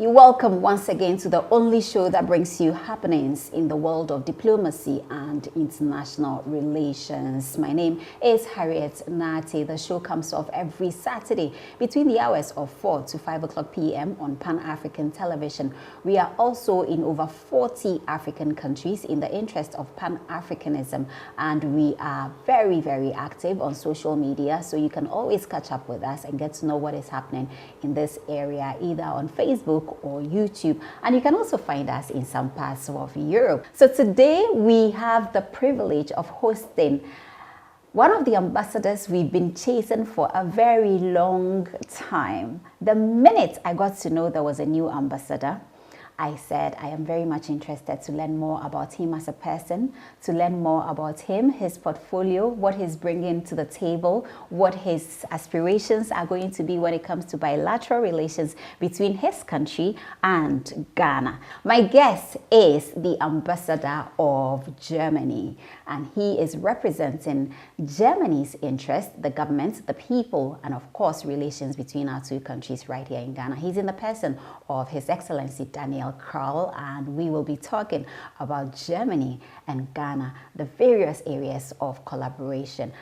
You're welcome once again to the only show that brings you happenings in the world of diplomacy and international relations. My name is Harriet Nati. The show comes off every Saturday between the hours of 4 to 5 o'clock p.m. on Pan-African television. We are also in over 40 African countries in the interest of Pan-Africanism, and we are very, very active on social media, so you can always catch up with us and get to know what is happening in this area, either on Facebook or YouTube. And you can also find us in some parts of Europe. So today we have the privilege of hosting one of the ambassadors we've been chasing for a very long time. The minute I got to know there was a new ambassador, I said I am very much interested to learn more about him as a person, to learn more about him, his portfolio, what he's bringing to the table, what his aspirations are going to be when it comes to bilateral relations between his country and Ghana. My guest is the ambassador of Germany, and he is representing Germany's interest, the government, the people, and of course relations between our two countries right here in Ghana. He's in the person of His Excellency Daniel Krall, and we will be talking about Germany and Ghana, the various areas of collaboration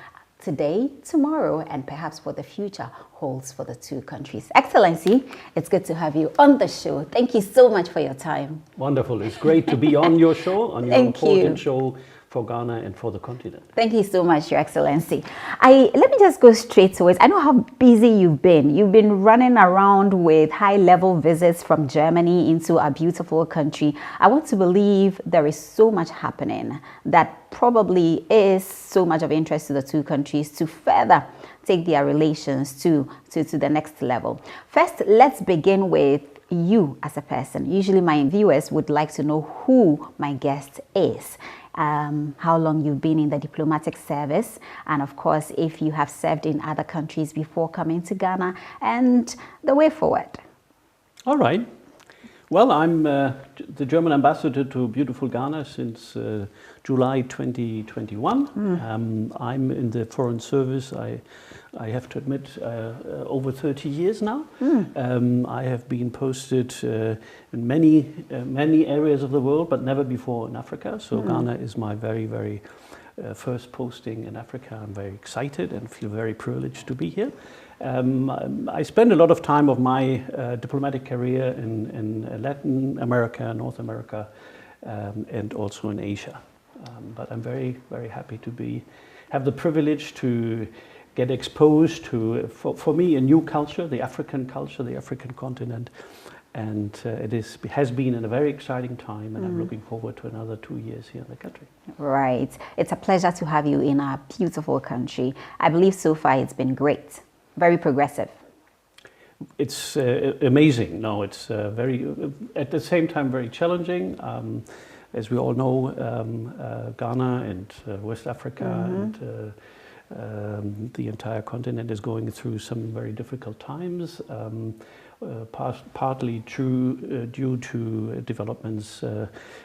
today, tomorrow, and perhaps what the future holds for the two countries. Excellency, it's good to have you on the show. Thank you so much for your time. Wonderful. It's great to be on your show, on your important show for Ghana and for the continent. Thank you so much, Your Excellency. Let me just go straight to it. I know how busy you've been. You've been running around with high-level visits from Germany into our beautiful country. I want to believe there is so much happening that probably is so much of interest to the two countries to further take their relations to the next level. First, let's begin with you as a person. Usually my viewers would like to know who my guest is. How long you've been in the diplomatic service, and of course if you have served in other countries before coming to Ghana, and the way forward. All right. Well, I'm the German ambassador to beautiful Ghana since July 2021. I'm in the Foreign Service, I have to admit, over 30 years now. I have been posted in many areas of the world, but never before in Africa. So Ghana is my very, very first posting in Africa. I'm very excited and feel very privileged to be here. I spent a lot of time of my diplomatic career in Latin America, North America, and also in Asia. But I'm very, very happy to have the privilege to get exposed to, for me, a new culture, the African continent. And it has been a very exciting time, and I'm looking forward to another 2 years here in the country. Right. It's a pleasure to have you in our beautiful country. I believe so far it's been great. Very progressive. It's amazing. No, it's very, at the same time, very challenging. As we all know, Ghana and West Africa and the entire continent is going through some very difficult times, partly due to developments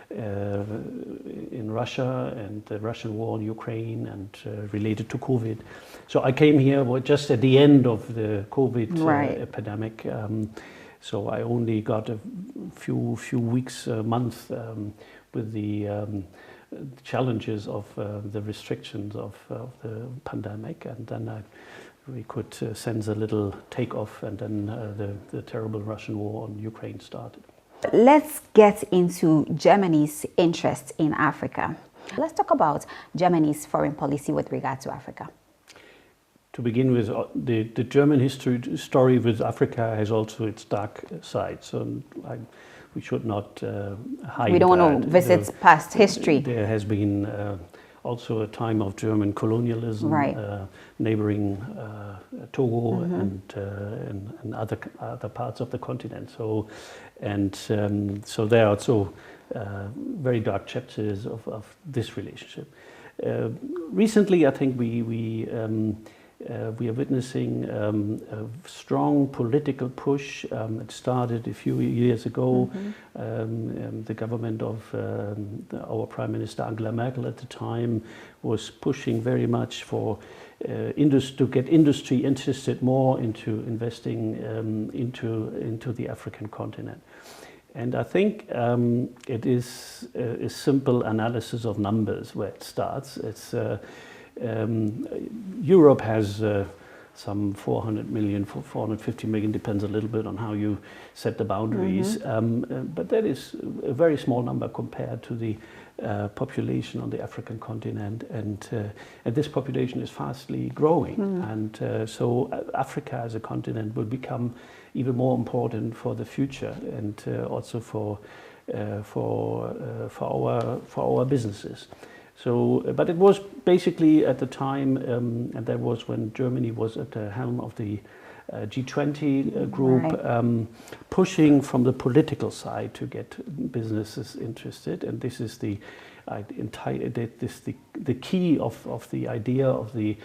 in Russia and the Russian war in Ukraine and related to COVID. So I came here just at the end of the COVID epidemic. So I only got a few weeks, a month with the challenges of the restrictions of the pandemic, and then we could sense a little takeoff, and then the terrible Russian war on Ukraine started. Let's get into Germany's interest in Africa. Let's talk about Germany's foreign policy with regard to Africa. To begin with, the German story with Africa has also its dark side. So we should not hide. We don't want to visit past history. There has been also a time of German colonialism, neighboring Togo and other parts of the continent. So there are also very dark chapters of this relationship. Recently, I think we we are witnessing a strong political push. It started a few years ago. The government of our Prime Minister Angela Merkel at the time was pushing very much for to get industry interested more into investing into the African continent. And I think it is a simple analysis of numbers where it starts. It's Europe has some 400 million, 450 million, depends a little bit on how you set the boundaries. But that is a very small number compared to the population on the African continent, and this population is fastly growing. And so Africa as a continent will become even more important for the future, and also for our businesses. So, but it was basically at the time, and that was when Germany was at the helm of the G20 group, pushing from the political side to get businesses interested, and this is the key of the idea of the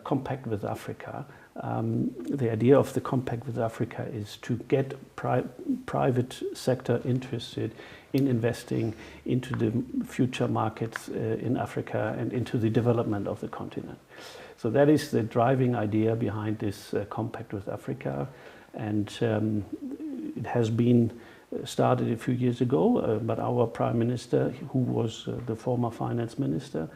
Compact with Africa. The idea of the Compact with Africa is to get private sector interested in investing into the future markets in Africa and into the development of the continent. So that is the driving idea behind this Compact with Africa, and it has been started a few years ago, but our Prime Minister, who was the former finance minister,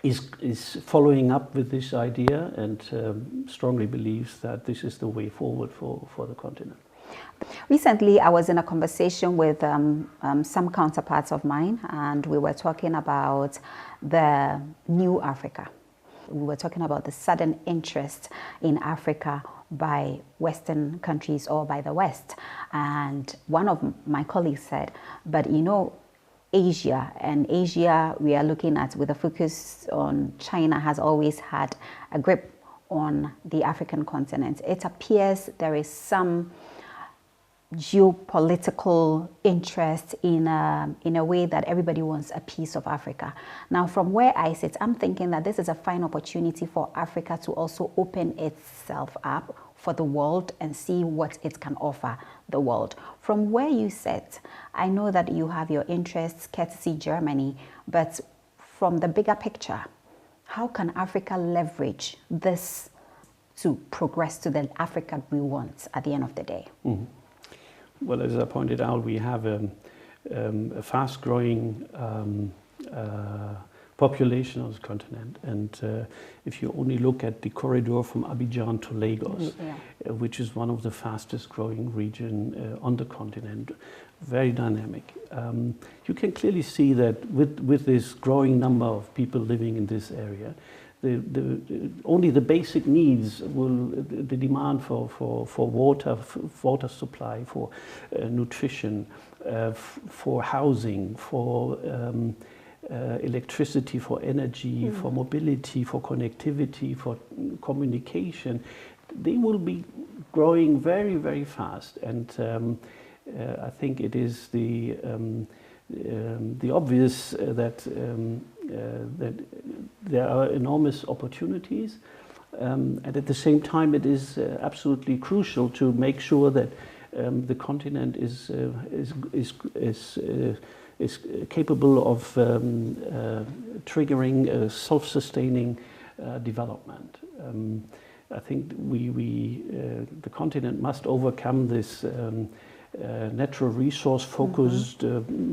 is following up with this idea and strongly believes that this is the way forward for the continent. Recently, I was in a conversation with some counterparts of mine, and we were talking about the new Africa. We were talking about the sudden interest in Africa by Western countries or by the West. And one of my colleagues said, but you know, Asia, we are looking at with a focus on China, has always had a grip on the African continent. It appears there is some geopolitical interest in a way that everybody wants a piece of Africa. Now, from where I sit, I'm thinking that this is a fine opportunity for Africa to also open itself up for the world and see what it can offer the world. From where you sit, I know that you have your interests courtesy Germany, but from the bigger picture, how can Africa leverage this to progress to the Africa we want at the end of the day? Well, as I pointed out, we have a fast-growing population on the continent, and if you only look at the corridor from Abidjan to Lagos, which is one of the fastest-growing region on the continent, very dynamic. You can clearly see that with this growing number of people living in this area, only the basic needs the demand for water supply, for nutrition, for housing, for electricity, for energy, for mobility, for connectivity, for communication, they will be growing very, very fast. And I think it is the obvious that there are enormous opportunities, and at the same time it is absolutely crucial to make sure that the continent is capable of triggering self-sustaining development. I think the continent must overcome this natural resource focused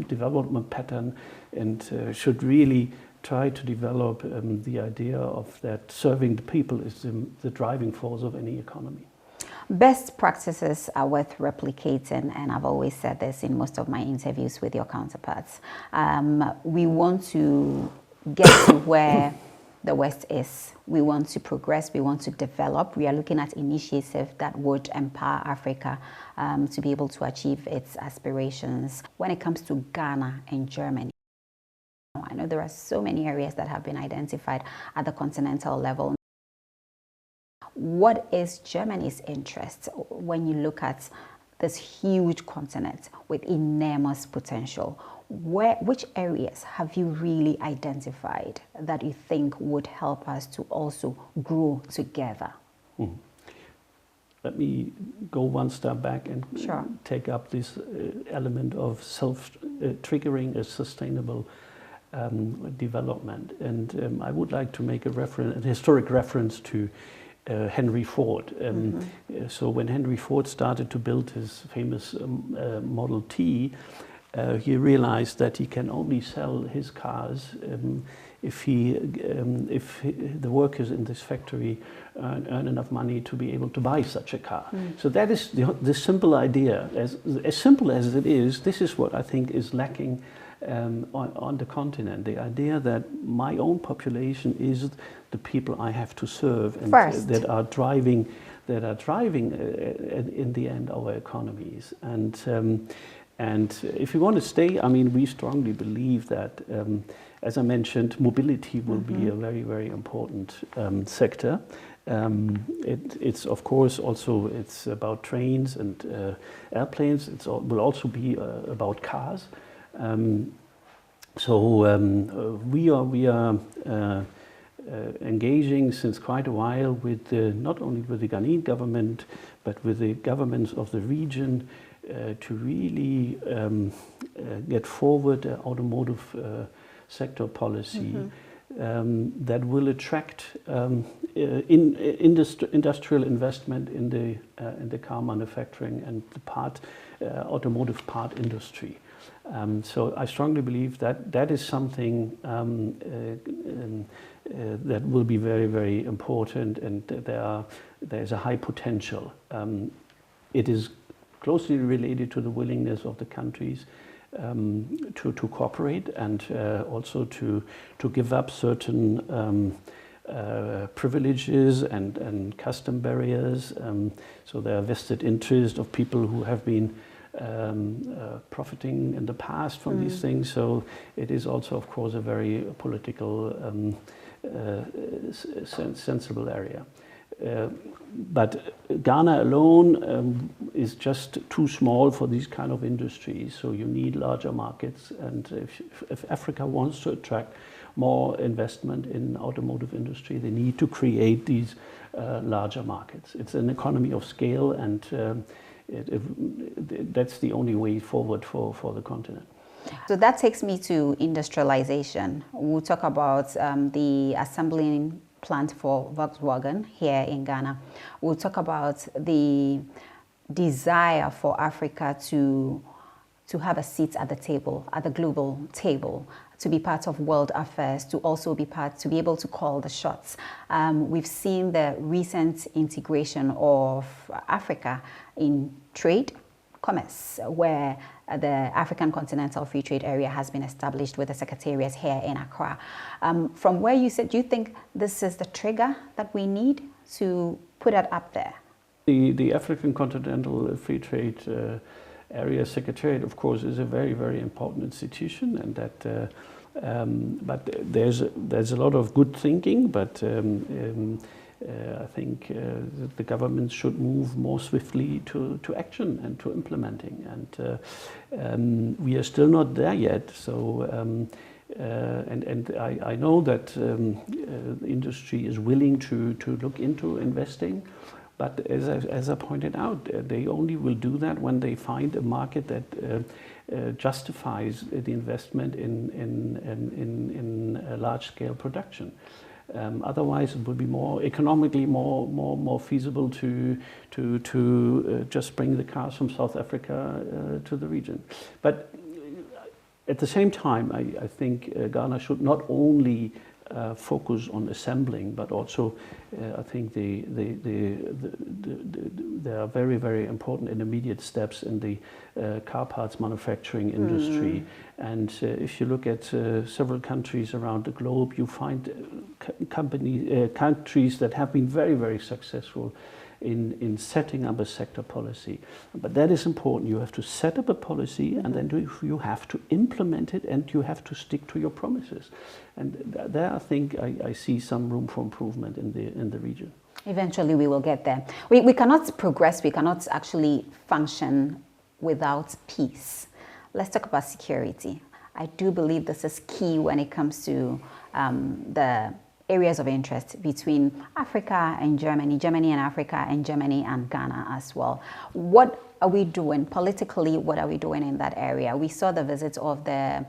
development pattern, and should really try to develop the idea of that serving the people is the driving force of any economy. Best practices are worth replicating, and I've always said this in most of my interviews with your counterparts. We want to get to where the West is. We want to progress, we want to develop. We are looking at initiatives that would empower Africa to be able to achieve its aspirations. When it comes to Ghana and Germany, I know there are so many areas that have been identified at the continental level. What is Germany's interest when you look at this huge continent with enormous potential? which areas have you really identified that you think would help us to also grow together? Let me go one step back and Sure. take up this element of triggering a sustainable development. And I would like to make a historic reference to Henry Ford. So when Henry Ford started to build his famous Model T, he realized that he can only sell his cars if the workers in this factory earn enough money to be able to buy such a car. So that is the simple idea. As simple as it is, this is what I think is lacking on the continent. The idea that my own population is the people I have to serve and that are driving in the end our economies. And if you want to stay, I mean, we strongly believe that, as I mentioned, mobility will be a very, very important sector. It's of course also it's about trains and airplanes. It will also be about cars. We are engaging since quite a while with not only with the Ghanaian government but with the governments of the region to really get forward an automotive sector policy that will attract industrial investment in the car manufacturing and the automotive part industry. So I strongly believe that that is something that will be very, very important, and there's a high potential. It is closely related to the willingness of the countries to cooperate and also to give up certain privileges and custom barriers. So there are vested interests of people who have been profiting in the past from these things. So it is also, of course, a very political, sensible area. But Ghana alone is just too small for these kind of industries. So you need larger markets. And if Africa wants to attract more investment in automotive industry, they need to create these larger markets. It's an economy of scale, and that's the only way forward for the continent. So that takes me to industrialization. We'll talk about the assembling plant for Volkswagen here in Ghana. We'll talk about the desire for Africa to have a seat at the table, at the global table, to be part of world affairs, to also be able to call the shots. We've seen the recent integration of Africa in trade, commerce, where the African Continental Free Trade Area has been established with a secretariat here in Accra. From where you said, do you think this is the trigger that we need to put it up there? The African Continental Free Trade Area Secretariat, of course, is a very, very important institution, and that. But there's a lot of good thinking, but I think that the government should move more swiftly to action and to implementing, and we are still not there yet. So and I know that the industry is willing to look into investing, but as I pointed out, they only will do that when they find a market that justifies the investment in large-scale production. Otherwise, it would be more economically more feasible to just bring the cars from South Africa to the region. But at the same time, I think Ghana should not only focus on assembling, but also I think there are very, very important intermediate steps in the car parts manufacturing industry. And if you look at several countries around the globe, you find countries that have been very, very successful in setting up a sector policy. But that is important. You have to set up a policy, and then you have to implement it, and you have to stick to your promises. And there, I think, I see some room for improvement in the region. Eventually, we will get there. We cannot progress. We cannot actually function without peace. Let's talk about security. I do believe this is key when it comes to the areas of interest between Africa and Germany, Germany and Africa, and Germany and Ghana as well. What are we doing politically? What are we doing in that area? We saw the visit of the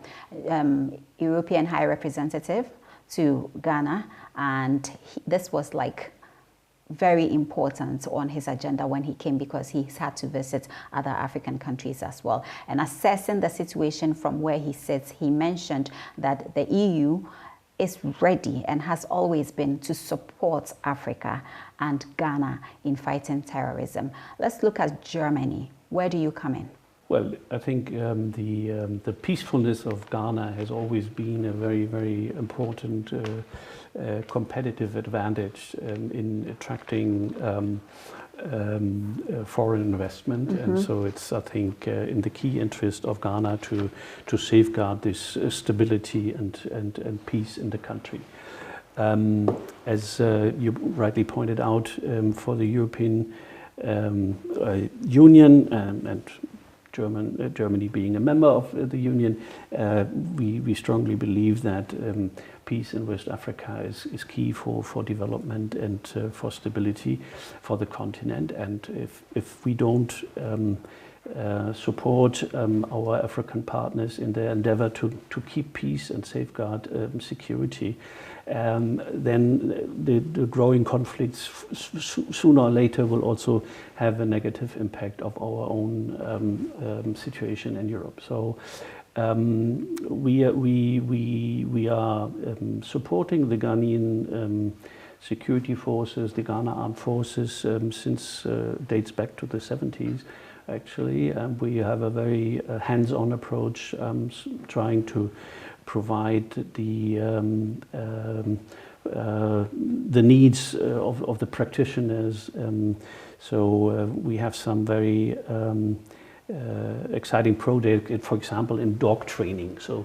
European High Representative to Ghana, and this was like very important on his agenda when he came, because he's had to visit other African countries as well. And assessing the situation from where he sits, he mentioned that the EU is ready and has always been to support Africa and Ghana in fighting terrorism. Let's look at Germany. Where do you come in? Well, I think the peacefulness of Ghana has always been a very, very important competitive advantage in attracting foreign investment, and so it's, I think, in the key interest of Ghana to safeguard this stability and peace in the country. As you rightly pointed out, for the European Union and Germany being a member of the Union, we strongly believe that peace in West Africa is key for development and for stability for the continent. And if we don't support our African partners in their endeavor to keep peace and safeguard security, then the growing conflicts sooner or later will also have a negative impact of our own situation in Europe. So we are supporting the Ghanaian security forces, the Ghana Armed Forces, since dates back to the 70s. Actually, we have a very hands-on approach, trying to provide the needs of the practitioners. So we have some very exciting project, for example, in dog training. So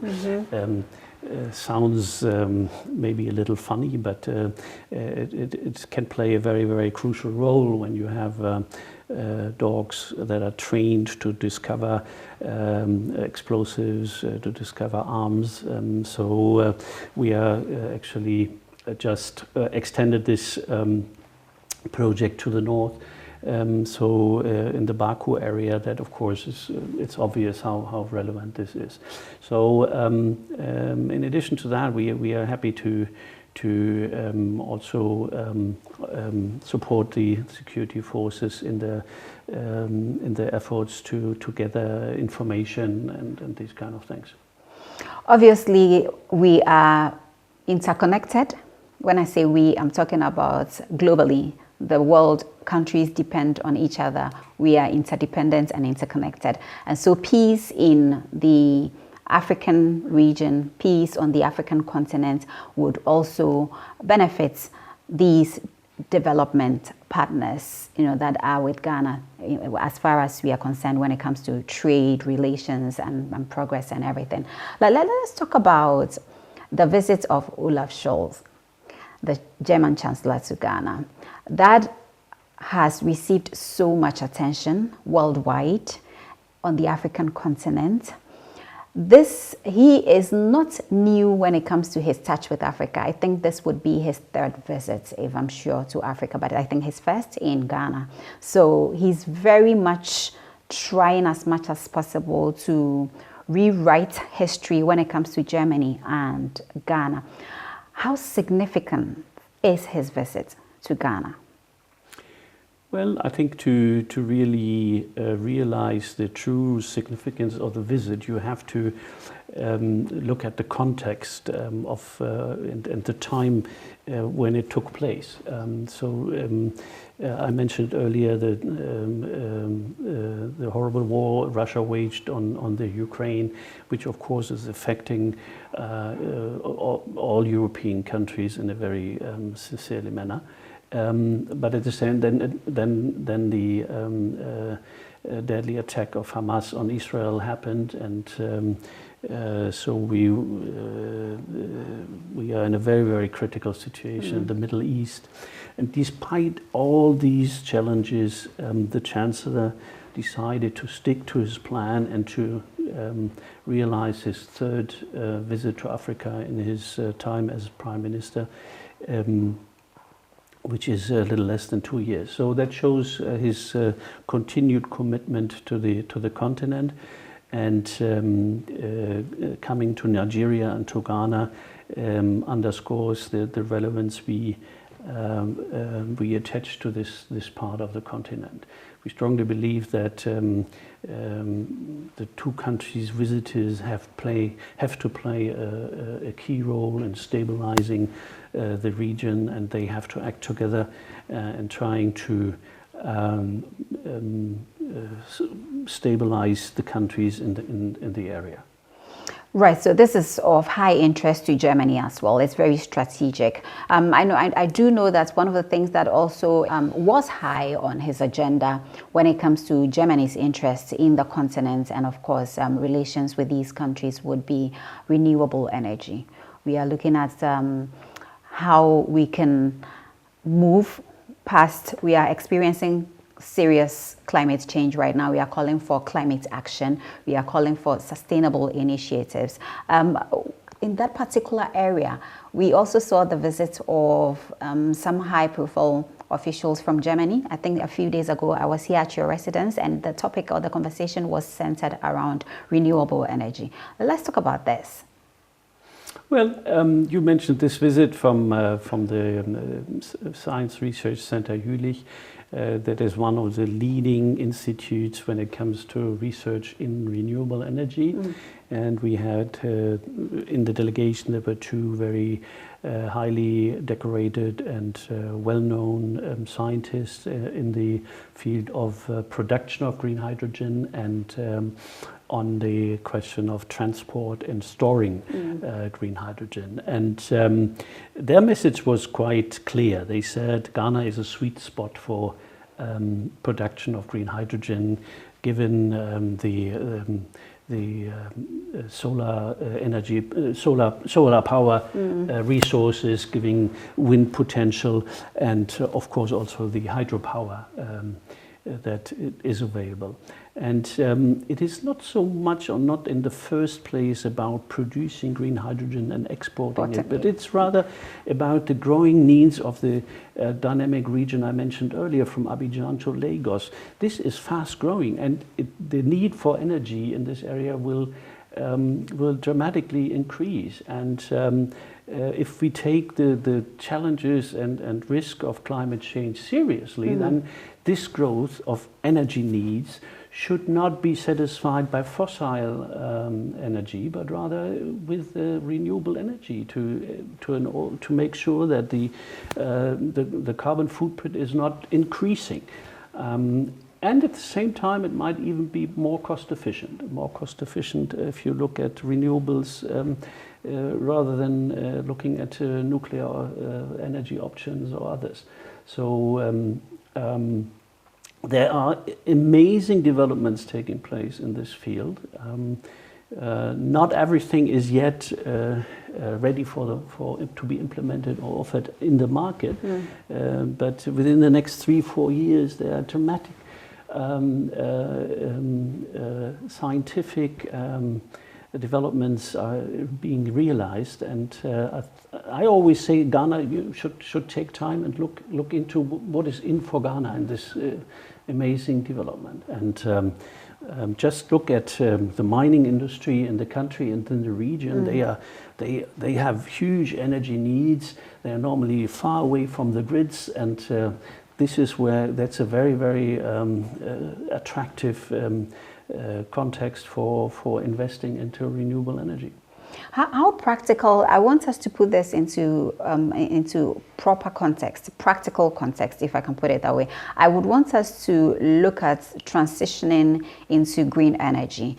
sounds maybe a little funny, but it can play a very, very crucial role when you have dogs that are trained to discover explosives, to discover arms. So we are actually just extended this project to the north. So in the Baku area, that of course it's obvious how relevant this is. So in addition to that, we are happy to also support the security forces in the efforts to gather information and these kind of things. Obviously, we are interconnected. When I say we, I'm talking about globally. The world, countries depend on each other. We are interdependent and interconnected. And so peace in the African region, peace on the African continent would also benefit these development partners, that are with Ghana, as far as we are concerned when it comes to trade, relations, and progress and everything. Let us talk about the visit of Olaf Scholz, the German Chancellor, to Ghana. That has received so much attention worldwide on the African continent. He is not new when it comes to his touch with Africa. I think this would be his third visit, if I'm sure, to Africa, but I think his first in Ghana. So he's very much trying as much as possible to rewrite history when it comes to Germany and Ghana. How significant is his visit to Ghana? Well, I think to really realize the true significance of the visit, you have to look at the context of and the time when it took place. I mentioned earlier the horrible war Russia waged on the Ukraine, which of course is affecting all European countries in a very sincerely manner. But at the same then the deadly attack of Hamas on Israel happened, and so we are in a very, very critical situation in the Middle East. And despite all these challenges, the Chancellor decided to stick to his plan and to realize his third visit to Africa in his time as Prime Minister, which is a little less than 2 years. So that shows his continued commitment to the continent. And coming to Nigeria and to Ghana underscores the relevance we attach to this part of the continent. We strongly believe that the two countries' visitors have to play a key role in stabilizing the region, and they have to act together in trying to stabilize the countries in the area. Right, so this is of high interest to Germany as well. It's very strategic. I do know that one of the things that also was high on his agenda when it comes to Germany's interest in the continent and, of course, relations with these countries would be renewable energy. We are looking at how we can move past. We are experiencing serious climate change right now. We are calling for climate action. We are calling for sustainable initiatives. In that particular area, we also saw the visit of some high-profile officials from Germany. I think a few days ago, I was here at your residence, and the topic of the conversation was centered around renewable energy. Let's talk about this. Well, you mentioned this visit from the Science Research Center Jülich. That is one of the leading institutes when it comes to research in renewable energy. And we had in the delegation there were two very highly decorated and well-known scientists in the field of production of green hydrogen and on the question of transport and storing green hydrogen. And their message was quite clear. They said Ghana is a sweet spot for production of green hydrogen, given the solar energy, solar power resources, giving wind potential, and of course also the hydropower that is available. And it is not so much, or not in the first place, about producing green hydrogen and exporting it, but it's rather about the growing needs of the dynamic region I mentioned earlier, from Abidjan to Lagos. This is fast growing, and the need for energy in this area will dramatically increase. And if we take the challenges and risk of climate change seriously, then this growth of energy needs should not be satisfied by fossil energy, but rather with renewable energy to make sure that the carbon footprint is not increasing. And at the same time, it might even be more cost efficient. More cost efficient if you look at renewables rather than looking at nuclear energy options or others. So there are amazing developments taking place in this field. Not everything is yet ready to be implemented or offered in the market, but within the next 3-4 years, there are dramatic scientific developments are being realized, and I always say Ghana should take time and look into what is in for Ghana in this amazing development. And just look at the mining industry in the country and in the region. They have huge energy needs. They are normally far away from the grids, and that's a very, very attractive context for investing into renewable energy. How practical? I want us to put this into proper context, practical context, if I can put it that way. I would want us to look at transitioning into green energy,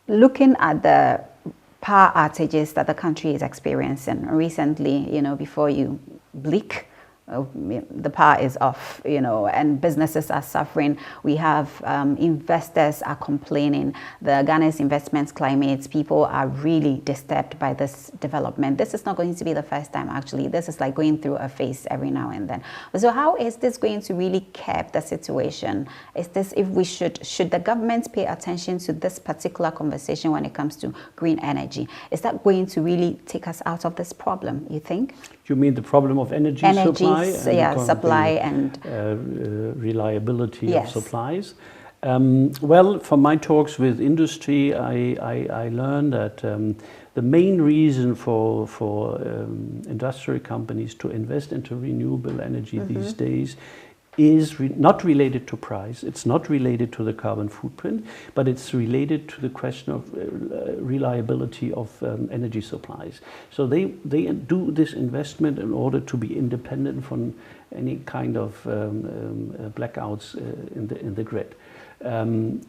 looking at the power outages that the country is experiencing recently. Before you blink, the power is off, and businesses are suffering. We have investors are complaining. The Ghana's investment climate, people are really disturbed by this development. This is not going to be the first time, actually. This is like going through a phase every now and then. So how is this going to really curb the situation? Is this, if we should the government pay attention to this particular conversation when it comes to green energy? Is that going to really take us out of this problem, you think? You mean the problem of energy supply? Supply and reliability of supplies. Well, from my talks with industry, I learned that the main reason for industrial companies to invest into renewable energy these days is not related to price, it's not related to the carbon footprint, but it's related to the question of reliability of energy supplies. So they do this investment in order to be independent from any kind of blackouts in the grid. And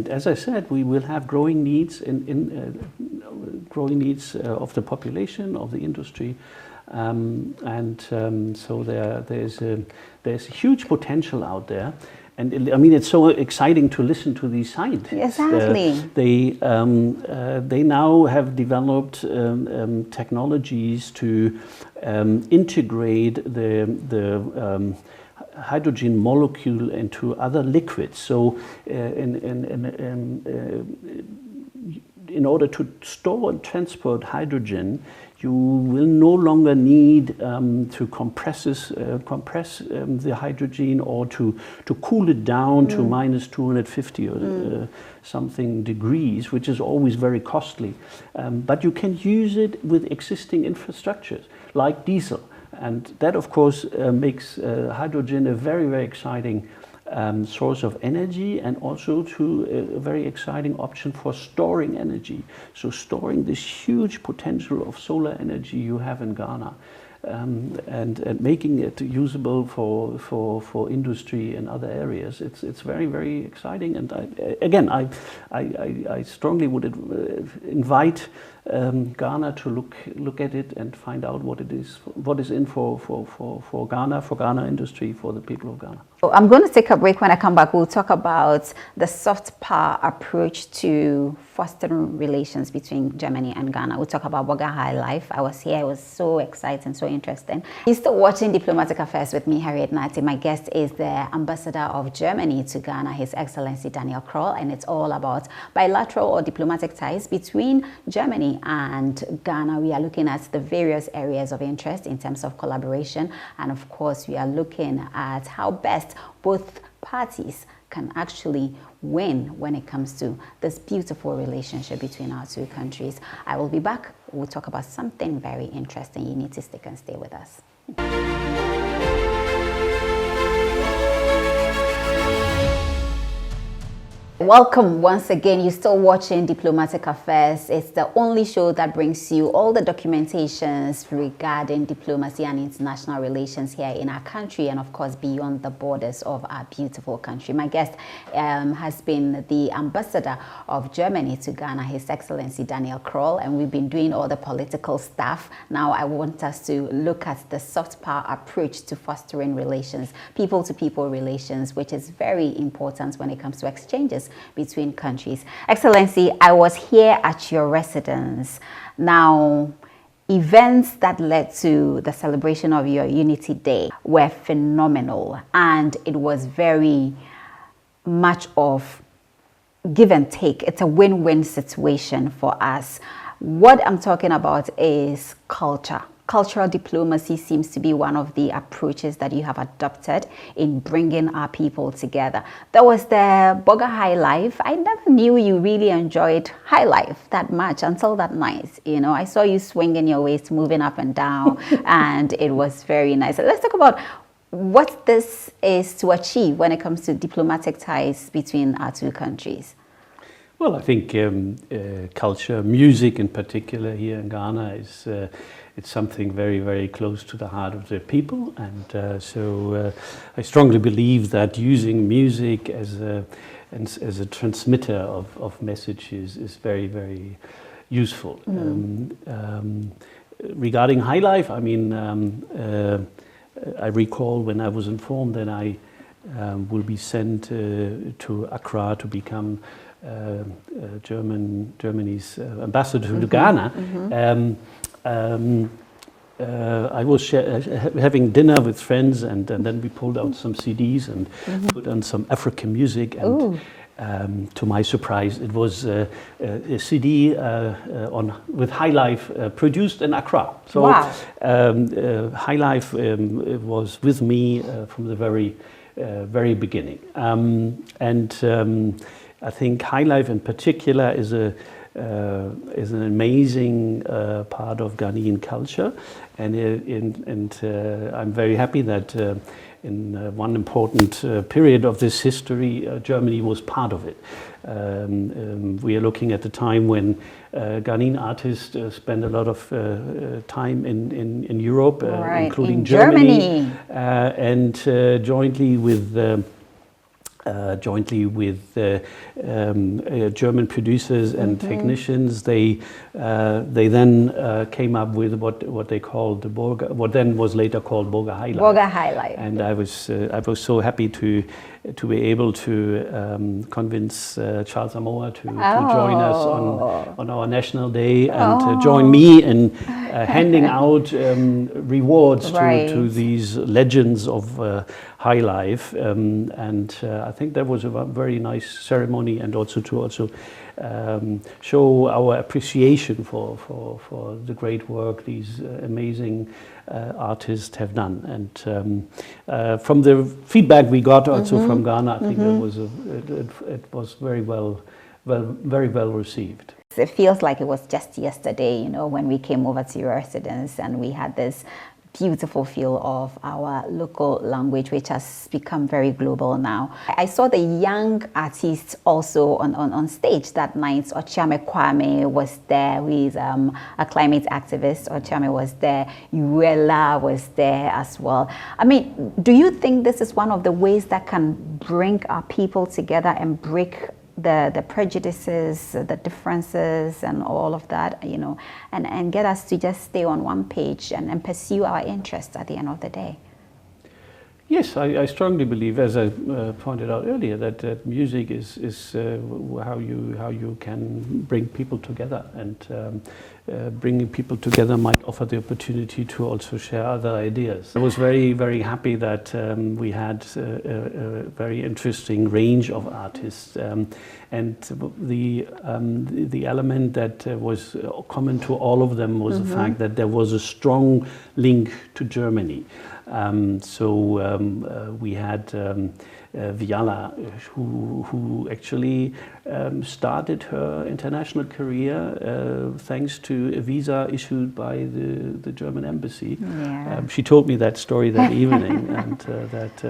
as I said, we will have growing needs growing needs of the population, of the industry. So there's a huge potential out there, and I mean it's so exciting to listen to these scientists. Exactly. They now have developed technologies to integrate the hydrogen molecule into other liquids. So in order to store and transport hydrogen, you will no longer need to compress the hydrogen or to cool it down to minus 250 or something degrees, which is always very costly. But you can use it with existing infrastructures like diesel. And that, of course, makes hydrogen a very, very exciting source of energy, and also to a very exciting option for storing energy. So storing this huge potential of solar energy you have in Ghana, and making it usable for industry and other areas. It's very, very exciting. And I strongly would invite Ghana to look at it and find out what is in for Ghana industry, for the people of Ghana. I'm going to take a break. When I come back, we'll talk about the soft power approach to fostering relations between Germany and Ghana. We'll talk about Boga High Life. I was here. It was so exciting, so interesting. You're still watching Diplomatic Affairs with me, Harriet Nati. My guest is the Ambassador of Germany to Ghana, His Excellency Daniel Kroll, and it's all about bilateral or diplomatic ties between Germany and Ghana. We are looking at the various areas of interest in terms of collaboration, and of course, we are looking at how best both parties can actually win when it comes to this beautiful relationship between our two countries. I will be back. We'll talk about something very interesting. You need to stick and stay with us. Welcome once again. You're still watching Diplomatic Affairs. It's the only show that brings you all the documentations regarding diplomacy and international relations here in our country, and of course beyond the borders of our beautiful country. My guest has been the Ambassador of Germany to Ghana, His Excellency Daniel Kroll, and we've been doing all the political stuff. Now I want us to look at the soft power approach to fostering relations, people-to-people relations, which is very important when it comes to exchanges between countries. Excellency, I was here at your residence. Now, events that led to the celebration of your Unity Day were phenomenal, and it was very much of give and take. It's a win-win situation for us. What I'm talking about is culture. Cultural diplomacy seems to be one of the approaches that you have adopted in bringing our people together. There was the Boga High Life. I never knew you really enjoyed high life that much until that night. You know, I saw you swinging your waist, moving up and down, and it was very nice. Let's talk about what this is to achieve when it comes to diplomatic ties between our two countries. Well, I think culture, music in particular here in Ghana is it's something very, very close to the heart of the people, and so I strongly believe that using music as a transmitter of messages is very, very useful. regarding high life, I mean, I recall when I was informed that I will be sent to Accra to become Germany's ambassador to Ghana. I was having dinner with friends, and then we pulled out some CDs and put on some African music. And to my surprise, it was a CD with High Life produced in Accra. So wow. High Life was with me from the very beginning. I think High Life in particular is an amazing part of Ghanaian culture, and I'm very happy that in one important period of this history, Germany was part of it. We are looking at the time when Ghanaian artists spend a lot of time in Europe, right. including in Germany. And jointly with German producers and technicians, they then came up with what they called what then was later called Boga High Life. Boga High Life. And I was so happy to be able to convince Charles Amoa to join us on our National Day and join me in handing out rewards to these legends of high life, and I think that was a very nice ceremony, and also to show our appreciation for the great work these amazing artists have done. And from the feedback we got also from Ghana, I think it was very well received. It feels like it was just yesterday, you know, when we came over to your residence and we had this beautiful feel of our local language, which has become very global now. I saw the young artists also on stage that night. Ochiame Kwame was there, who is a climate activist. Ochiame was there. Uela was there as well. I mean, do you think this is one of the ways that can bring our people together and break the prejudices, the differences, and all of that, you know, and get us to just stay on one page and pursue our interests at the end of the day? Yes, I strongly believe, as I pointed out earlier, that music is how you can bring people together, and bringing people together might offer the opportunity to also share other ideas. I was very, very happy that we had a very interesting range of artists, and the element that was common to all of them was the fact that there was a strong link to Germany. We had Viala, who actually started her international career thanks to a visa issued by the German embassy. Yeah. She told me that story that evening, and that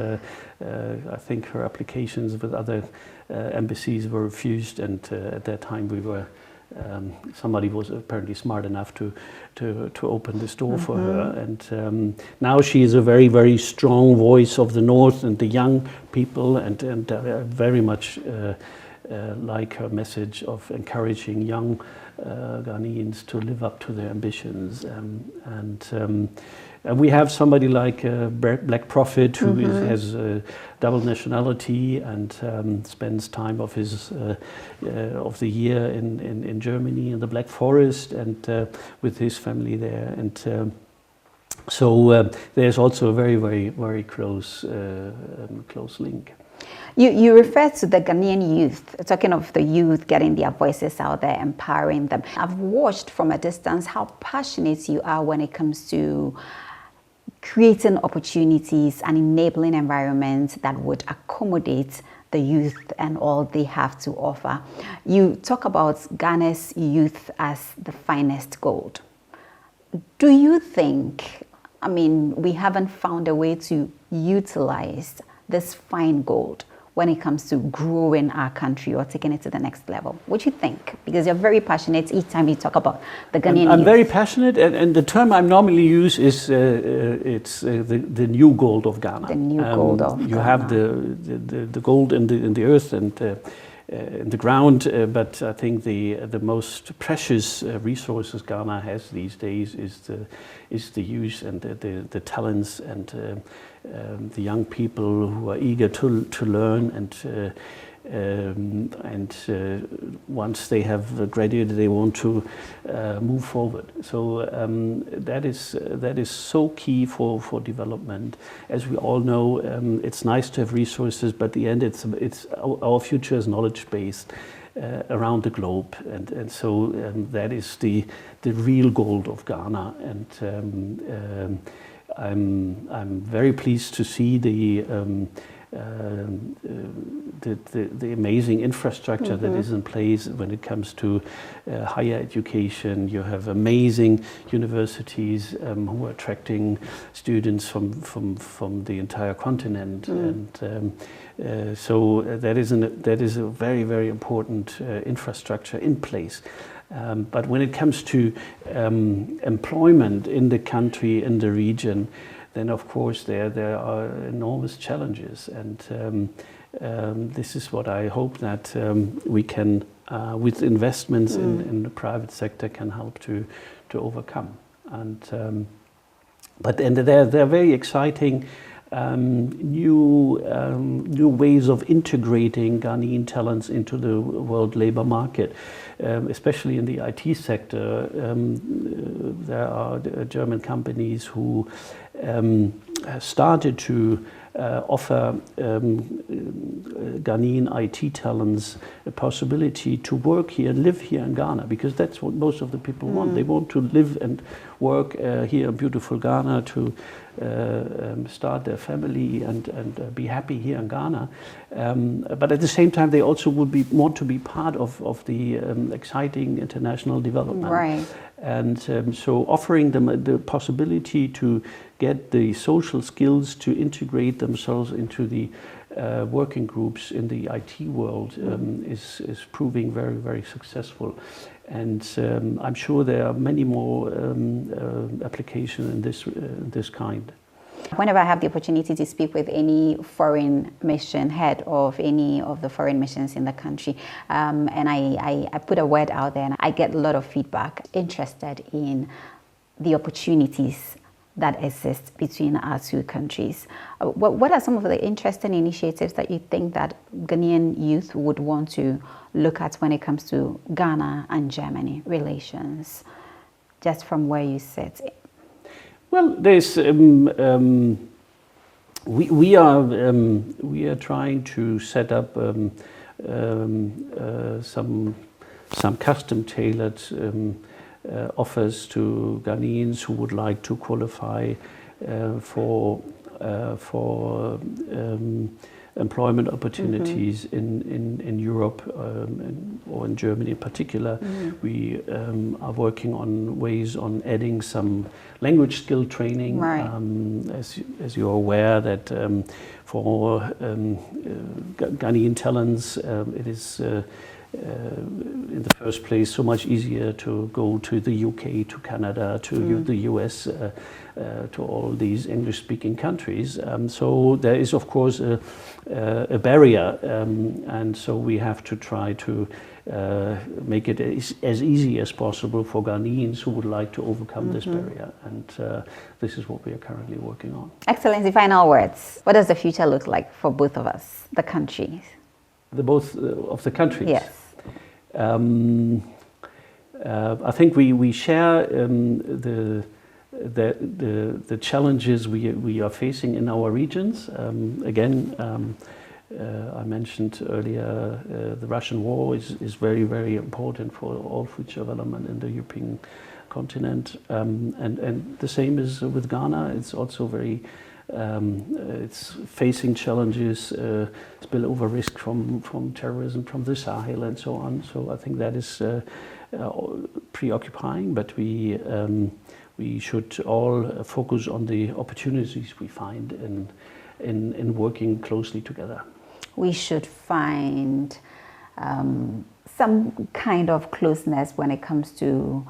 I think her applications with other embassies were refused, and at that time we were somebody was apparently smart enough to open this door for her, and now she is a very, very strong voice of the North and the young people, and very much like her message of encouraging young Ghanaians to live up to their ambitions, and we have somebody like Black Prophet, who has a double nationality and spends time of the year in Germany, in the Black Forest, and with his family there. And so there's also a very, very, very close link. You refer to the Ghanaian youth, talking of the youth getting their voices out there, empowering them. I've watched from a distance how passionate you are when it comes to creating opportunities and enabling environments that would accommodate the youth and all they have to offer. You talk about Ghana's youth as the finest gold. Do you think, I mean, we haven't found a way to utilize this fine gold when it comes to growing our country or taking it to the next level? What do you think? Because you're very passionate each time you talk about the Ghanaian I'm youth. very passionate, and the term I normally use is it's the new gold of Ghana. The new gold of you Ghana. have the gold in the earth, and in the ground, but I think the most precious resources Ghana has these days is the youth and the talents and the young people who are eager to learn and once they have graduated, they want to move forward. So that is so key for development. As we all know, it's nice to have resources, but at the end, it's our future is knowledge based around the globe, and so that is the real goal of Ghana. And I'm very pleased to see the amazing infrastructure that is in place when it comes to higher education. You have amazing universities who are attracting students from the entire continent, and so that is a very, very important infrastructure in place. But when it comes to employment in the country, in the region, then of course there are enormous challenges, and this is what I hope that we can, with investments in the private sector, can help to overcome. And but they're very exciting new ways of integrating Ghanaian talents into the world labor market, especially in the IT sector. There are German companies who started to offer Ghanaian IT talents a possibility to work here and live here in Ghana, because that's what most of the people want. They want to live and work here in beautiful Ghana, to start their family and be happy here in Ghana. But at the same time, they also would want to be part of the exciting international development. Right. And so offering them the possibility to get the social skills to integrate themselves into the working groups in the IT world is proving very, very successful. And I'm sure there are many more applications in this kind. Whenever I have the opportunity to speak with any foreign mission, head of any of the foreign missions in the country, and I put a word out there, and I get a lot of feedback, interested in the opportunities that exist between our two countries. What are some of the interesting initiatives that you think that Ghanaian youth would want to look at when it comes to Ghana and Germany relations, just from where you sit? Well, there's we are trying to set up some custom-tailored offers to Ghanaians who would like to qualify for employment opportunities in Europe or in Germany in particular. We are working on ways on adding some language skill training. Right. As you're aware that for Ghanaian talents, it is in the first place so much easier to go to the UK, to Canada, to the US, to all these English-speaking countries. So there is, of course, a barrier, and so we have to try to make it as easy as possible for Ghanaians who would like to overcome this barrier, and this is what we are currently working on. Excellency, final words. What does the future look like for both of us, the countries? The both of the countries? Yes. I think we share the challenges we are facing in our regions. Again, I mentioned earlier the Russian war is very, very important for all future development in the European continent, and the same is with Ghana. It's also very it's facing challenges, spillover risk from terrorism, from the Sahel, and so on. So I think that is preoccupying, but we should all focus on the opportunities we find in working closely together. We should find some kind of closeness when it comes to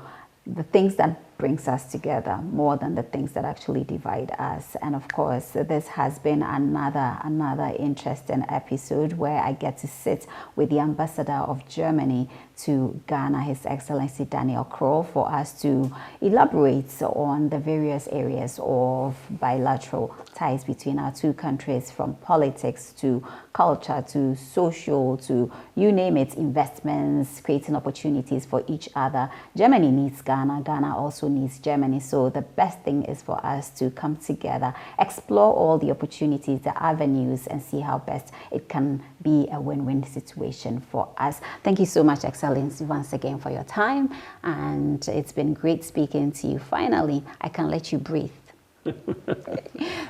the things that brings us together more than the things that actually divide us. And of course, this has been another interesting episode where I get to sit with the ambassador of Germany to Ghana, His Excellency Daniel Crow, for us to elaborate on the various areas of bilateral ties between our two countries, from politics to culture to social to you name it, investments, creating opportunities for each other. Germany needs Ghana, Ghana also needs Germany. So the best thing is for us to come together, explore all the opportunities, the avenues, and see how best it can be a win-win situation for us. Thank you so much, Excellency, once again for your time. And it's been great speaking to you. Finally, I can let you breathe.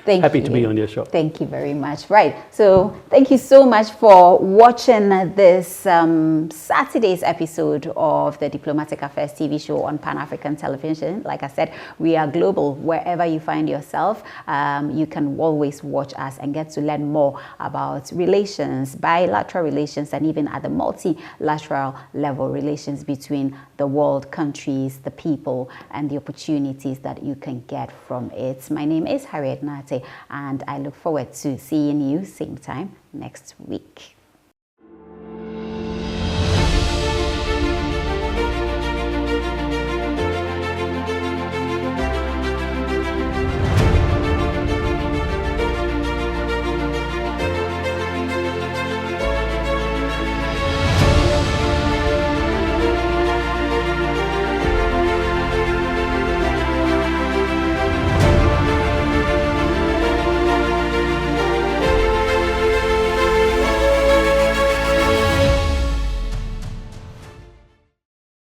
Happy to be on your show. Thank you very much. Right. So thank you so much for watching this Saturday's episode of the Diplomatic Affairs TV show on Pan-African Television. Like I said, we are global. Wherever you find yourself, you can always watch us and get to learn more about relations, bilateral relations, and even at the multilateral level, relations between the world, countries, the people, and the opportunities that you can get from it. My name is Harriet Nate, and I look forward to seeing you same time next week.